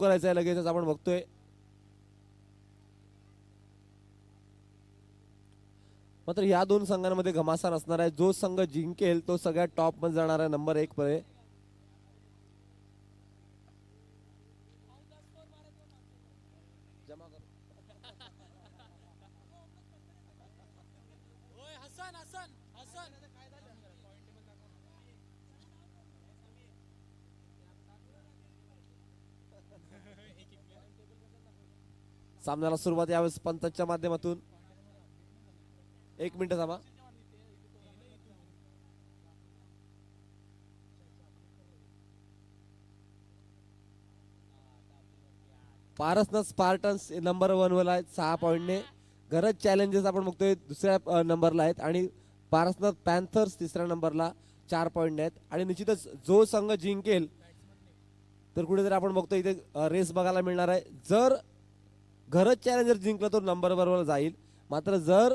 करायचं आहे लगेचच आपण बघतोय. मात्र या दोन संघांमध्ये घमासान असणार आहे. जो संघ जिंकेल तो सगळ्यात टॉप मध्ये जाणार आहे, नंबर 1 वर. सामन्याला सुरुवात यावेळेस पंचांच्या माध्यमातून. 1 मिनिट थांबा. पारसनं स्पार्टन्स नंबर 1 वर आहेत 6 पॉईंटने. गरज चॅलेंजेस आपण बघतोय दुसऱ्या नंबरला आहेत आणि पारसनं पॅन्थर्स तिसऱ्या नंबरला 4 पॉईंट आहेत. आणि निश्चितच जो संघ जिंकेल तर कुठेतरी आपण बघतोय इथे रेस बघायला मिळणार आहे. जर गरज चॅलेंजर जिंकला तो नंबर 1 वर जाईल. मात्र जर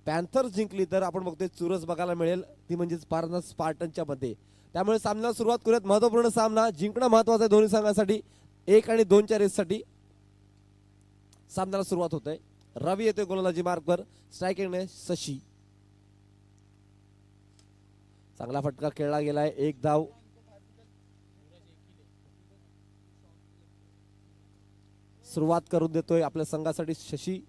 पॅन्थर्स जिंकली तर आपण बघतोय चुरस बघायला मिळेल, ती म्हणजेच पारस स्पार्टनच्या मध्ये. त्यामुळे सामन्याला सुरुवात करूयात. महत्वपूर्ण सामना, जिंकणं महत्वाचं आहे दोन्ही संघांसाठी. 1 आणि 2च्या रेससाठी सामन्याला सुरुवात होत आहे. रवी येतोय गोलंदाजी मार्कवर. स्ट्रायकिंगने शशी. चांगला फटका खेळला गेलाय. 1 धाव. सुरुवात करून देतोय आपल्या संघासाठी शशी.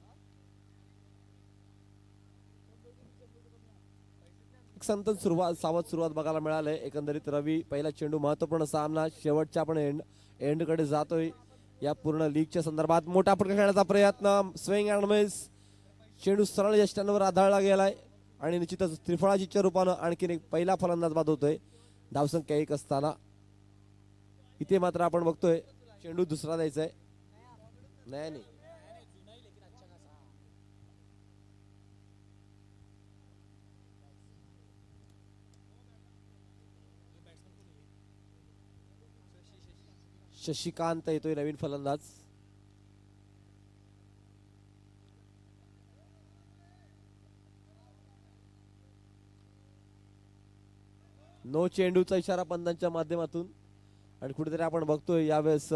संतत सावध सुरुवात बघायला मिळालंय. एकंदरीत रवी पहिला चेंडू, महत्वपूर्ण सामना, शेवटच्या आपण एंडकडे जातोय या पूर्ण लीगच्या संदर्भात. मोठा फटका खेळण्याचा प्रयत्न, स्विंग अँड मिस. चेंडू सरळ यष्टांवर आदळला गेलाय आणि निश्चितच त्रिफळाजीच्या रूपानं आणखीन एक पहिला फलंदाज बाद होतोय धावसंख्या 1 असताना. इथे मात्र आपण बघतोय चेंडू दुसरा द्यायचा आहे. नाही शशिकांत येतोय नवीन फलंदाज. नो चेंडूचा इशारा पंतांच्या माध्यमातून. आणि कुठेतरी आपण बघतोय यावेळेस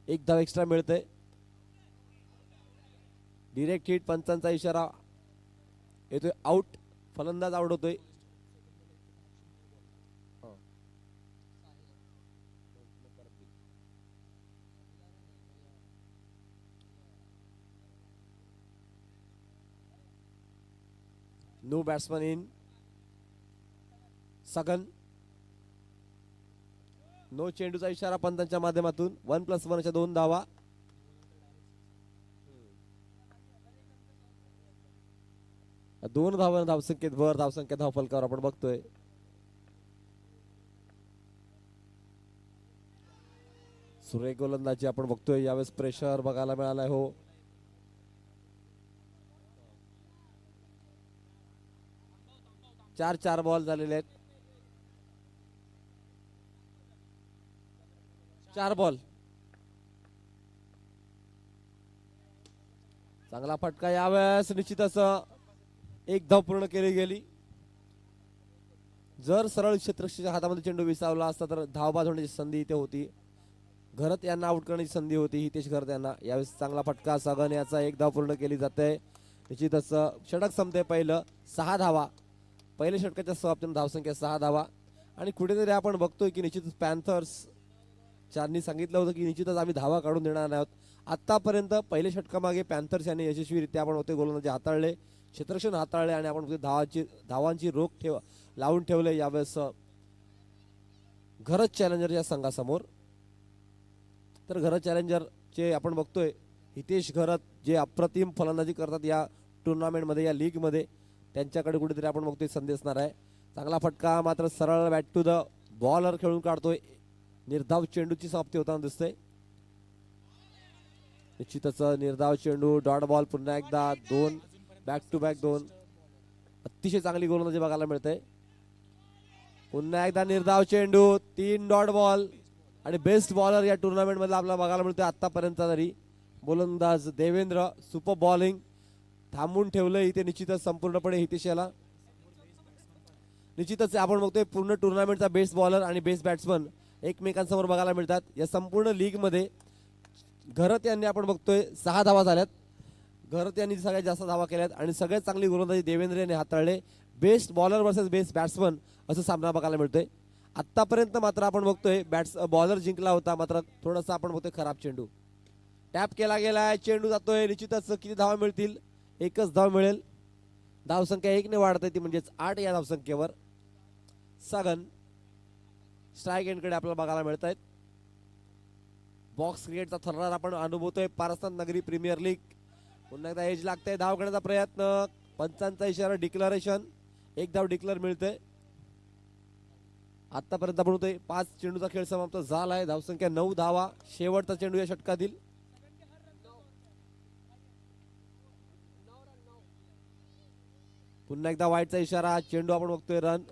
1 धाव एक्स्ट्रा मिळतंय. डिरेक्ट हिट, पंचांचा इशारा येतोय. आउट, फलंदाज आउट होतोय. नो बॅट्समन इन. सगन. नो चेंडूचा इशारा पंतांच्या माध्यमातून. 1+1 2 धावा. दोन धावा धावसंख्येत भर, धावसंख्या धावफलकावर आपण बघतोय. सुरेख गोलंदाजी आपण बघतोय. यावेळेस प्रेशर बघायला मिळालाय. हो, 4 बॉल झालेले आहेत. 4 बॉल. चांगला फटका यावेळेस. निश्चितच 1 धाव पूर्ण केली गेली. जर सरळ क्षेत्ररक्षकाच्या हातामध्ये चेंडू विसावला असता तर धावबाद होण्याची संधी इथे होती. घरत यांना आउट करण्याची संधी होती, हितेश घरत यांना. यावेळेस चांगला फटका सगन याचा. 1 धाव पूर्ण केली जाते. निश्चितच षटक संपते पहिलं. 6 धावा पहिल्या षटकाच्या समाप्तीने, धावसंख्या 6 धावा. आणि कुठेतरी आपण बघतोय की निश्चितच पॅन्थर्स चारनी सांगितलं होतं की निश्चितच आम्ही धावा काढून देणार नाही आहोत. आतापर्यंत पहिल्या षटकामागे पॅन्थर्स यांनी यशस्वीरित्या आपण होते गोलंदाजी हाताळले, क्षेत्ररक्षण हाताळले आणि आपण धावांची रोख लावून ठेवले. यावेळेस घरत चॅलेंजर या संघासमोर. तर घरत चॅलेंजरचे आपण बघतोय हितेश घरत जे अप्रतिम फलंदाजी करतात या टुर्नामेंटमध्ये, या लीगमध्ये. त्यांच्याकडे कुठेतरी आपण बघतोय संधी असणार आहे. चांगला फटका, मात्र सरळ बॅट टू द बॉलर खेळून काढतोय. निर्धाव चेंडूची समाप्ती होताना दिसतंय. निश्चितच निर्धाव चेंडू, डॉट बॉल. पुन्हा एकदा 2 बॅक टू बॅक 2. अतिशय चांगली गोलंदाजी बघायला मिळते. पुन्हा एकदा निर्धाव चेंडू, 3 डॉट बॉल. आणि बेस्ट बॉलर या टुर्नामेंट मध्ये आपल्याला बघायला मिळतोय आतापर्यंत तरी गोलंदाज देवेंद्र. सुपर बॉलिंग थांबून ठेवलंय इथे निश्चितच संपूर्णपणे हितेश याला. निश्चितच आपण बघतोय पूर्ण टुर्नामेंटचा बेस्ट बॉलर आणि बेस्ट बॅट्समन एकमेकांसमोर बघायला मिळतात. या संपूर्ण लीगमध्ये घरत यांनी आपण बघतोय 6 धावा झाल्यात. घरत यांनी सगळ्यात जास्त धावा केल्यात आणि सगळ्यात चांगली गोलंदाजी देवेंद्र यांनी हाताळले. Best bowler versus best batsman असं सामना बघायला मिळतोय. आत्तापर्यंत मात्र आपण बघतोय बॉलर जिंकला होता, मात्र थोडासा आपण बघतोय खराब चेंडू. टॅप केला गेलाय, चेंडू जातोय. निश्चितच किती धावा मिळतील? एकच धाव मिळेल. धावसंख्या 1 ने वाढते, ती म्हणजेच 8 या धावसंख्येवर. सगन स्ट्राईक एंडकडे आपल्याला बघायला मिळत आहेत. बॉक्स क्रिकेटचा थरार आपण अनुभवतोय. पारसनाथ नगरी प्रीमियर लीग. पुन्हा एकदा एज लागतंय. धाव घेण्याचा प्रयत्न. पंचांचा इशारा, डिक्लरेशन. एक धाव डिक्लेअर मिळते. आतापर्यंत आपण होतोय 5 चेंडूचा खेळ समाप्त झालाय. धावसंख्या 9 धावा. शेवटचा चेंडू या षटकातील. पुन्हा एकदा वाईटचा इशारा. चेंडू आपण बघतोय रन.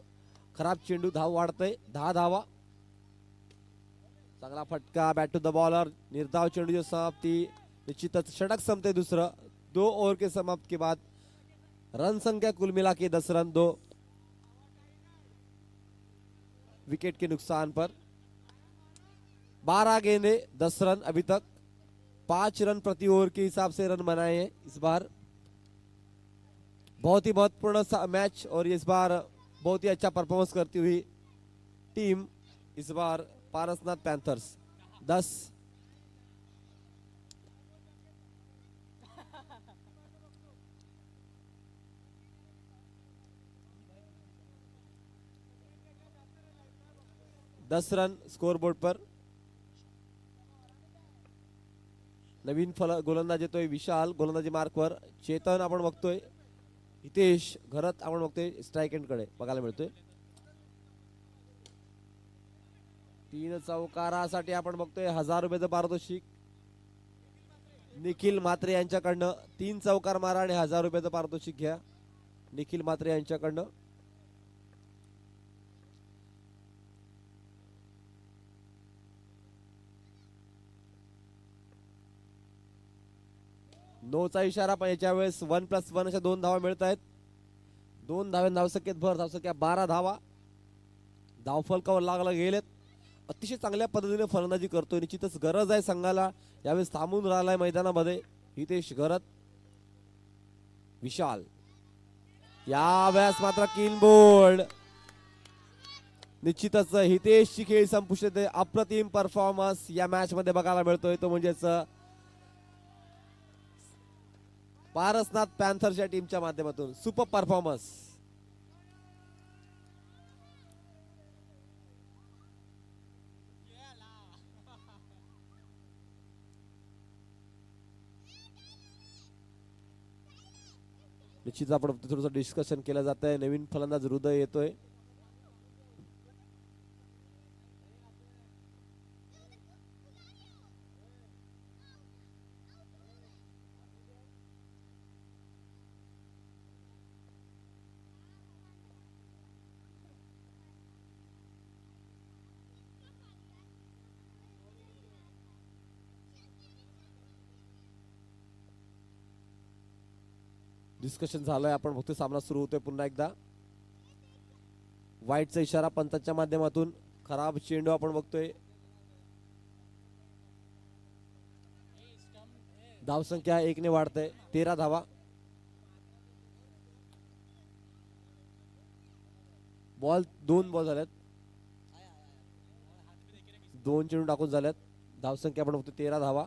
खराब चेंडू. धाव वाढतंय. 10 धावा. चांगला फटका. Bat to the bowler. निर्धाव चेंडूची समाप्ती. निश्चितच षटक संपते दुसरं. 2 ओव्हर के समाप्त के बाद रन संख्या कुल मिला के 10 रन, 2 विकेट के नुकसान पर. 12 गेंदे 10 रन अभी तक. 5 रन प्रति ओवर के हिसाब से रन बनाए हैं इस बार. बहुत ही महत्वपूर्ण मैच और इस बार बहुत ही अच्छा परफॉर्मेंस करती हुई टीम इस बार पारसनाथ पैंथर्स. 10 रन स्कोरबोर्ड पर. नवीन गोलंदाज येतोय विशाल. गोलंदाजी मार्कवर चेतन आपण बघतोय. हितेश घरत आपण बघतोय स्ट्राईक एंडकडे बघायला मिळतोय. 3 चौकारासाठी आपण बघतोय 1000 रुपयाचं पारितोषिक निखिल म्हात्रे यांच्याकडनं. 3 चौकार मारा आणि 1000 रुपयाचं पारितोषिक घ्या निखिल म्हात्रे यांच्याकडनं. नोचा इशारा, पण याच्या वेळेस 1+1 अशा 2 धावा मिळत आहेत. 2 धावे धावसंख्येत भर. धावसंख्या 12 धावा. धावफलकावर लागला गेलेत. अतिशय चांगल्या पद्धतीने फलंदाजी करतोय. निश्चितच गरज आहे संघाला. यावेळेस थांबून राहिलाय मैदानामध्ये हितेश घरत. विशाल यावेळेस मात्र क्लीन बोल्ड. निश्चितच हितेशची खेळी संपुष्टात. अप्रतिम परफॉर्मन्स या मॅच मध्ये बघायला मिळतोय. तो म्हणजेच पारसनाथ पॅन्थर्सच्या टीमच्या माध्यमातून सुपर परफॉर्मन्स. निश्चित आपण थोडंसं डिस्कशन केलं जात आहे. नवीन फलंदाज हृदय येतोय. डिस्कशन झालंय. आपण बघतोय सामना सुरू होतोय पुन्हा एकदा. वाईटचा इशारा पंचांच्या माध्यमातून. खराब चेंडू आपण बघतोय. धावसंख्या 1 ने वाढते. 13 धावा. बॉल 2 बॉल झाल्यात. 2 चेंडू टाकून झाल्यात. धावसंख्या आपण बघतोय 13 धावा.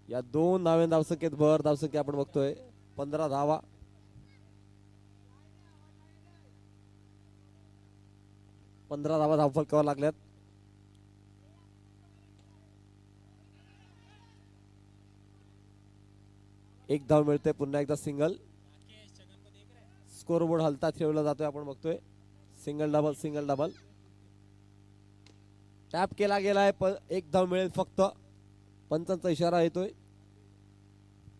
या 2 धावे धावसंख्येत भर. धावसंख्या आपण बघतोय 15 धावा. 15 धावा धावफलकावर लागल्यात. एक धाव मिळते. पुन्हा एकदा सिंगल. स्कोरबोर्ड हलता ठेवला जातोय आपण बघतोय. Single double single double. Tap केला गेलाय. एक धाव मिळेल फक्त. पंचांचा इशारा येतोय.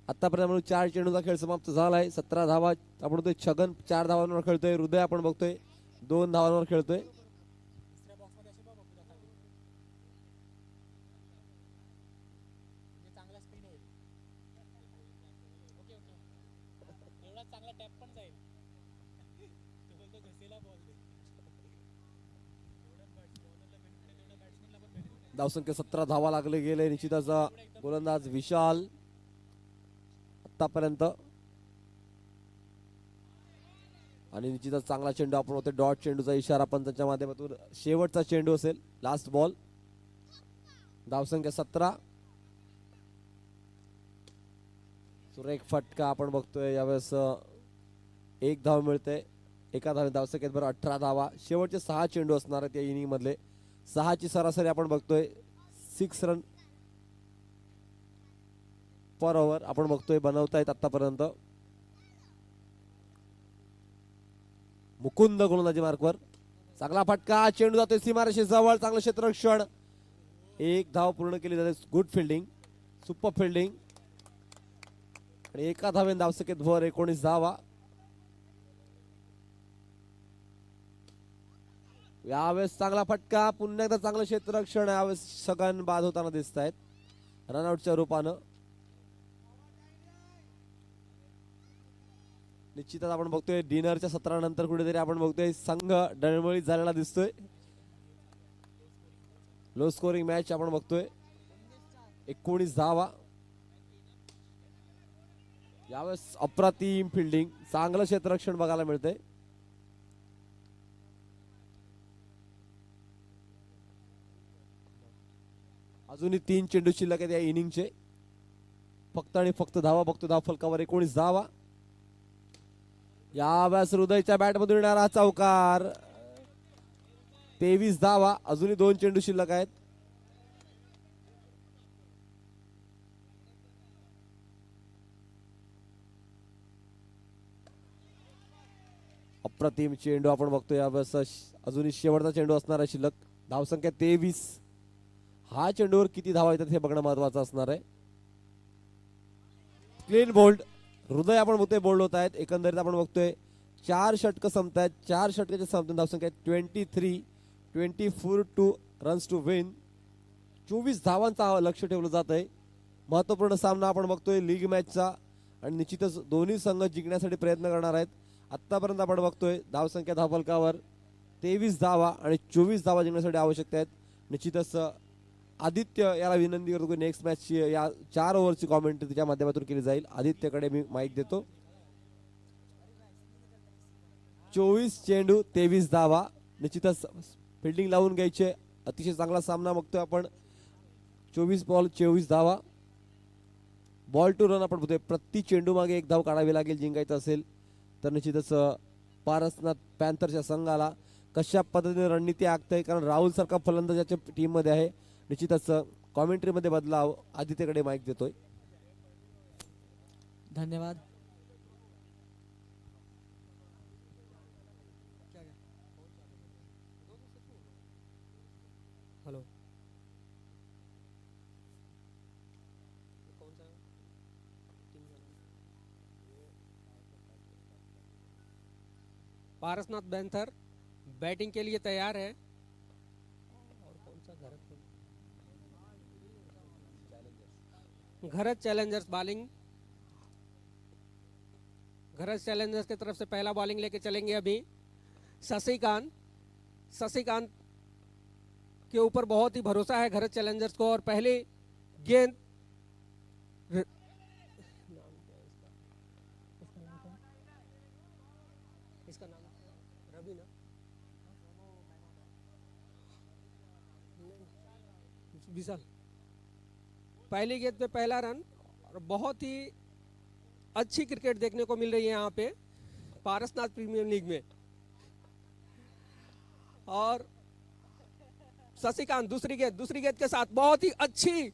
आतापर्यंत 4 चेंडूचा खेळ समाप्त झालाय. 17 धावा आपण बघतोय. छगन 4 धावांवर खेळतोय. हृदय आपण बघतोय 2 धावांवर खेळतोय. चांगला स्पिन होईल. Okay okay. एवढा चांगला टॅप पण जाईल. धावसंख्या 17 धावा लागले गेले. निश्चितच गोलंदाज विशाल आतापर्यंत आणि निश्चितच चांगला चेंडू आपण होते. डॉट चेंडूचा इशारा पण त्याच्या माध्यमातून शेवटचा चेंडू असेल. Last ball. धावसंख्या 17. सुरेख फटका आपण बघतोय. यावेळेस एक धाव मिळते. एका धाव धावसंख्येत बरं 18 धावा. शेवटचे 6 चेंडू असणार आहेत या इनिंग मधले. 6ची सरासरी आपण बघतोय 6 रन पर ओव्हर आपण बघतोय बनवतायत आतापर्यंत. मुकुंद गोलंदाजी मार्कवर. चांगला फटका. चेंडू जातोय सीमारेषे जवळ. चांगलं क्षेत्ररक्षण. एक धाव पूर्ण केली जाते. Good fielding. Super fielding. आणि एका धावेन धावसंख्येत भर 19 धावा. यावेळेस चांगला फटका. पुन्हा एकदा चांगलं क्षेत्ररक्षण. यावेळेस सगन बाद होताना दिसत आहेत रनआउटच्या रूपानं. निश्चितच आपण बघतोय डिनरच्या 17 नंतर कुठेतरी आपण बघतोय संघ डळमळीत झालेला दिसतोय. लो स्कोरिंग मॅच आपण बघतोय. 19 धावा. यावेळेस अप्रतिम फिल्डिंग. चांगलं क्षेत्ररक्षण बघायला मिळतंय. अजूनही 3 चेंडू शिल्लक आहेत या इनिंगचे. फक्त आणि फक्त धावा बघतो. धाव फलकावर 19 धावा. यावेळेस हृदयच्या बॅट मधून येणारा चौकार. 23 धावा. अजूनही 2 चेंडू शिल्लक आहेत. अप्रतिम चेंडू आपण बघतोय. यावेळेस अजूनही शेवटचा चेंडू असणार आहे शिल्लक. धावसंख्या 23. हा चेंडूवर किती धावा येतात हे बघणं महत्वाचं असणार आहे. Clean bowled. हृदय आपण बघतोय बोल्ड होत आहेत. एकंदरीत आपण बघतोय 4 षटकं संपतायत. 4 षटकाच्या संपून धावसंख्या 24 टू रन्स टू विन. 24 धावांचा लक्ष ठेवलं जात आहे. महत्वपूर्ण सामना आपण बघतोय लीग मॅचचा आणि निश्चितच दोन्ही संघ जिंकण्यासाठी प्रयत्न करणार आहेत. आतापर्यंत आपण बघतोय धावसंख्या धावफलकावर 23 धावा आणि 24 धावा जिंकण्यासाठी आवश्यकता आहेत. निश्चितच आदित्य याला विनंती करतो की नेक्स्ट मॅचची या 4 ओव्हरची कॉमेंट्री त्याच्या माध्यमातून केली जाईल. आदित्यकडे मी माईक देतो. 24 चेंडू 23 धावा. निश्चितच फिल्डिंग लावून घ्यायचे. अतिशय चांगला सामना बघतोय आपण. 24 बॉल 24 धावा. बॉल टू रन आपण बघतोय. प्रति चेंडू मागे 1 धाव काढावी लागेल जिंकायचं असेल तर. निश्चितच पारसनाथ पॅन्थरच्या संघाला कशा पद्धतीने रणनीती आखतंय कारण राहुल सारखा फलंदाजाच्या टीम मध्ये आहे. निश्चितच कॉमेंट्री मध्ये बदलाव. आदित्यकडे माईक देतोय. धन्यवाद. हेलो पारसनाथ पैंथर बैटिंग के लिए तैयार है. और कौन सा घरत चैलेंजर्स बॉलिंग. घरत चैलेंजर्स की तरफ से पहला बॉलिंग लेके चलेंगे अभी शशिकांत. शशिकांत के ऊपर बहुत ही भरोसा है घरत चैलेंजर्स को और पहले गेंद इसका नाम रवि ना विशाल. पहली गेंद पे पहला रन और बहुत ही अच्छी क्रिकेट देखने को मिल रही है यहाँ पे पारसनाथ प्रीमियर लीग में. और शशिकांत दूसरी गेंद के साथ बहुत ही अच्छी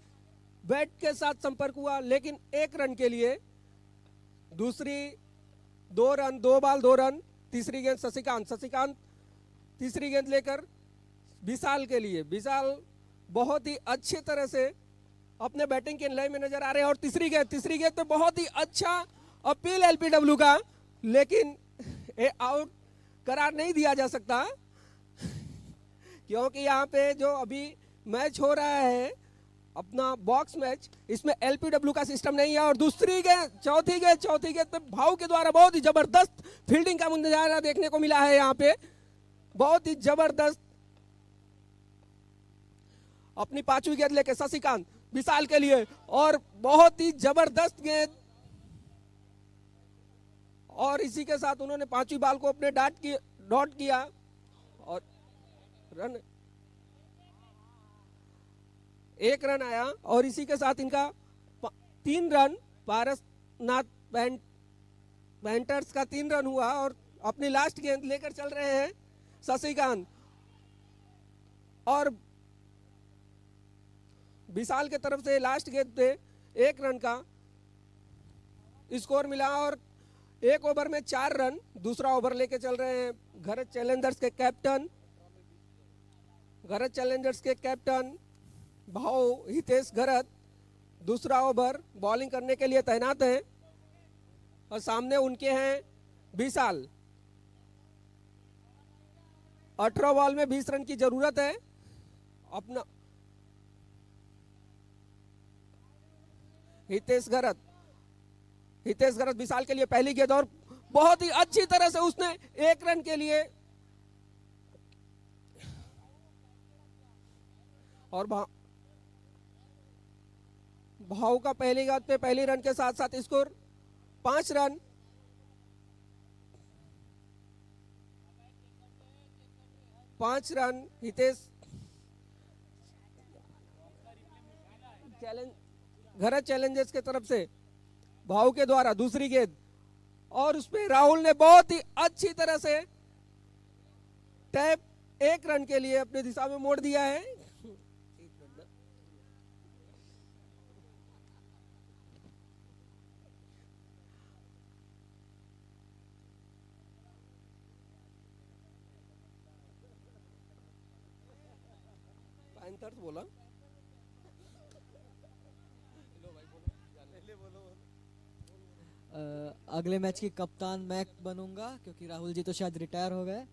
बैट के साथ संपर्क हुआ लेकिन 1 रन के लिए. दूसरी 2 रन 2 बॉल 2 रन. तीसरी गेंद शशिकांत तीसरी गेंद लेकर विशाल के लिए. विशाल बहुत ही अच्छी तरह से अपने बैटिंग के लय में नजर आ रहे हैं. और तीसरी गेंद तो बहुत ही अच्छा अपील एलपीडब्ल्यू का लेकिन आउट करार नहीं दिया जा सकता क्योंकि यहाँ पे जो अभी मैच हो रहा है अपना बॉक्स मैच इसमें एलपीडब्ल्यू का सिस्टम नहीं है. और दूसरी गेंद चौथी गेंद पे भाव के द्वारा बहुत ही जबरदस्त फील्डिंग का नजारा देखने को मिला है यहाँ पे. बहुत ही जबरदस्त. अपनी 5वीं गेंद लेके शशिकांत विशाल के लिए, और बहुत ही जबरदस्त गेंद, और इसी के साथ उन्होंने 5वीं बॉल को अपने डॉट किया और रन, 1 रन आया, और इसी के साथ इनका 3 रन, पारसनाथ पैंथर्स का 3 रन हुआ, और अपनी लास्ट गेंद लेकर चल रहे हैं शशिकांत, और विशाल के तरफ से लास्ट गेंद पे 1 रन का स्कोर मिला, और 1 ओवर में 4 रन। दूसरा ओवर लेके चल रहे हैं घरत चैलेंजर्स के कैप्टन भाव हितेश घरत दूसरा ओवर बॉलिंग करने के लिए तैनात हैं, और सामने उनके हैं विशाल। 18 बॉल में 20 रन की जरूरत है। अपना हितेश घरत विशाल के लिए पहली गेंद, और बहुत ही अच्छी तरह से उसने 1 रन के लिए, और भाव का पहली गेंद पे पहली रन के साथ साथ स्कोर 5 रन। हितेश घरत चैलेंजर्स के तरफ से भाव के द्वारा दूसरी गेंद, और उसपे राहुल ने बहुत ही अच्छी तरह से टैप 1 रन के लिए अपनी दिशा में मोड़ दिया है। पैंथर्स बोला, अगले मैच की कप्तान मैं बनूंगा, क्योंकि राहुल जी तो शायद रिटायर हो गए,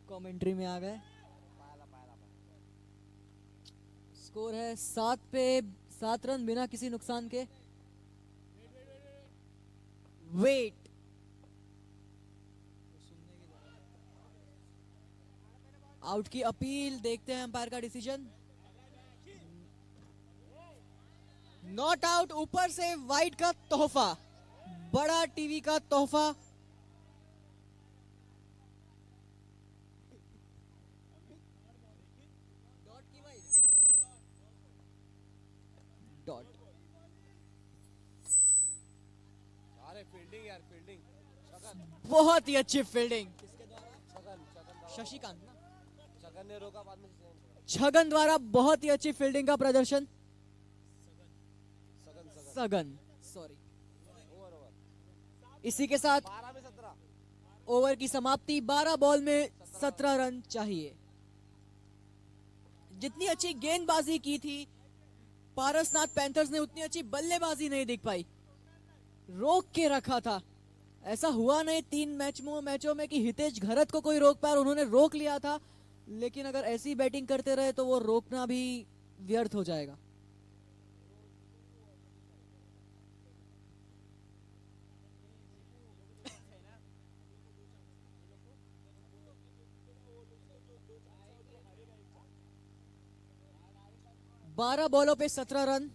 कमेंट्री में आ गए। स्कोर है 7 पे 7 रन बिना किसी नुकसान के। वेट, आउट की अपील, देखते हैं अंपायर का डिसीजन। नॉट आउट, ऊपर से वाइड का तोहफा, बड़ा टीवी का तोहफा। डॉट, अरे फील्डिंग यार, फील्डिंग बहुत ही अच्छी फील्डिंग। शशिकांत ना, छगन ने रोका, बाद में छगन द्वारा बहुत ही अच्छी फील्डिंग का प्रदर्शन। सगन, सॉरी। इसी के साथ 12 में 17 ओवर की समाप्ति। 12 बॉल में 17 रन चाहिए। जितनी अच्छी गेंदबाजी की थी पारसनाथ पैंथर्स ने, उतनी अच्छी बल्लेबाजी नहीं दिख पाई। रोक के रखा था, ऐसा हुआ नहीं 3 मैचों में कि हितेश घरत को कोई रोक पाया, उन्होंने रोक लिया था। लेकिन अगर ऐसी बैटिंग करते रहे तो वो रोकना भी व्यर्थ हो जाएगा। बारह बॉलों पे 17 रन।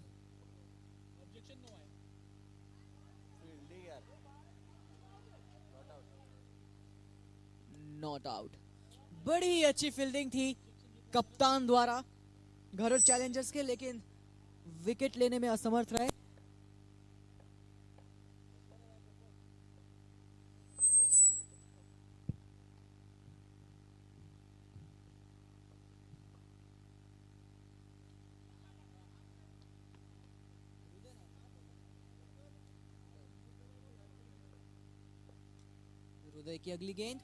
Not out. बड़ी अच्छी फील्डिंग थी कप्तान द्वारा घरत चैलेंजर्स के, लेकिन विकेट लेने में असमर्थ रहे। हृदय की अगली गेंद,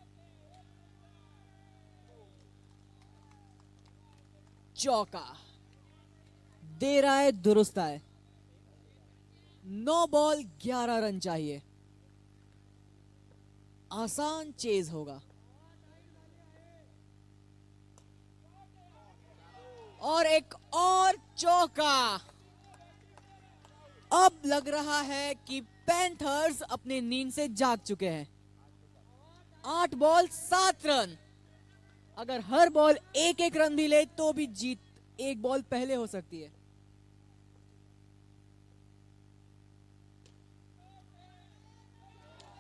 चौका दे रहा है, दुरुस्त है। 9 बॉल 11 रन चाहिए। आसान चेज होगा। और एक और चौका। अब लग रहा है कि पैंथर्स अपनी नींद से जाग चुके हैं। 8 बॉल 7 रन। अगर हर बॉल एक एक रन भी ले तो भी जीत एक बॉल पहले हो सकती है।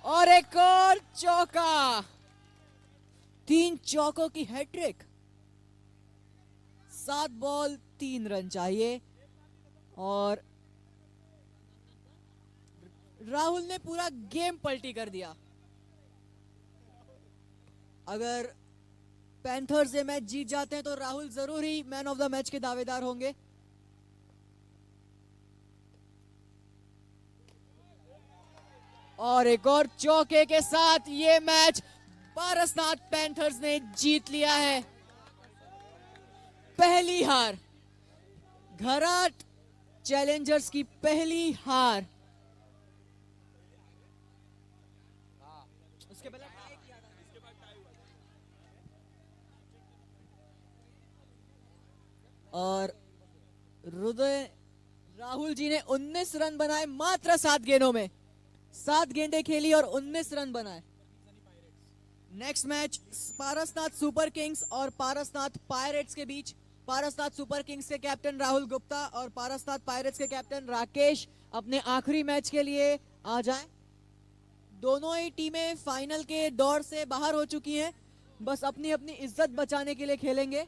और एक और चौका, 3 चौकों की हैट्रिक। 7 बॉल 3 रन चाहिए और राहुल ने पूरा गेम पलटी कर दिया। अगर पैंथर्स ये मैच जीत जाते हैं तो राहुल जरूर ही मैन ऑफ द मैच के दावेदार होंगे। और एक और चौके के साथ ये मैच पारसनाथ पैंथर्स ने जीत लिया है। पहली हार, घराट चैलेंजर्स की पहली हार। उसके पहले और राहुल जी ने 19 रन बनाए मात्र 7 गेंदों में। 7 गेंदें खेली और 19 रन बनाए। Next match Parasnath super Kings और पारसनाथ पायरेट्स के बीच। पारसनाथ सुपर किंग्स के कैप्टन राहुल गुप्ता और पारसनाथ पायरेट्स के कैप्टन राकेश अपने आखिरी मैच के लिए आ जाएं। दोनों ही टीमें फाइनल के दौर से बाहर हो चुकी हैं, बस अपनी अपनी इज्जत बचाने के लिए खेलेंगे।